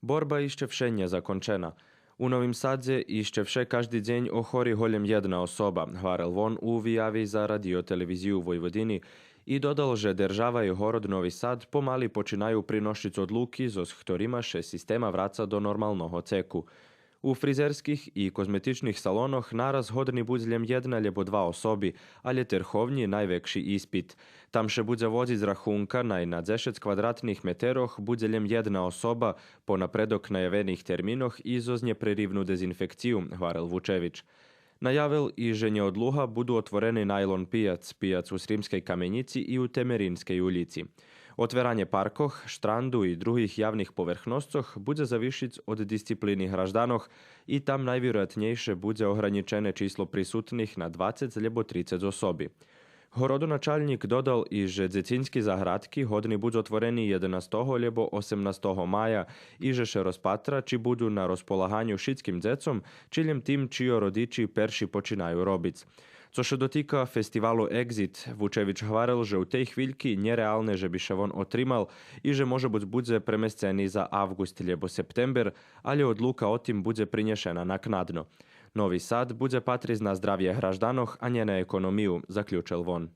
Борба іще вше не закончена. У Новім Садзе іще вше кожний день охорі голем jedna osoba, hvarel von u vijavi za radioteleviziju u Vojvodini i dodal, že država i город Novi Sad pomali počinaju prinošić odluki, zos ktorima še sistema vraca do normalnoho ceku. U frizerskih i kozmetičnih salonoh naraz hodni budzljem jedna ljebo dva osobi, ali terhovnji najvekši ispit. Tam še budze vozi z rahunka na 10 kvadratnih meteroh budzeljem jedna osoba po napredok najavenih terminoh i zoz neprerivnu dezinfekciju, hvarel Vučević. Najavil i že nje odluha budu otvoreni najlon pijac u Srimskej kamenici i u Temerinskej ulici. Otveranje parkoh, štrandu i drugih javnih povrchnoscoh bude zavišic od disciplini hraždanoh i tam najvjerojatnejše bude ograničene číslo prisutnih na 20 ljebo 30 osobi. Horodonačalnik dodal i že dzecinski zahradki hodni budu otvoreni 11. ljebo 18. maja i že še rozpatra či budu na raspolaganju šitskim dzecom, čiljem tim čio rodiči perši počinaju robic. Co še dotika festivalu Exit, Vučević hvarel, že u tej chvíľky nereálne, že by še on otrimal i že može budze premesceni za avgust ljebo september, ali odluka o tim budze prinješena naknadno. Novi Sad budze patriz na zdravje hraždanoh, a ne na ekonomiju, zaključil von.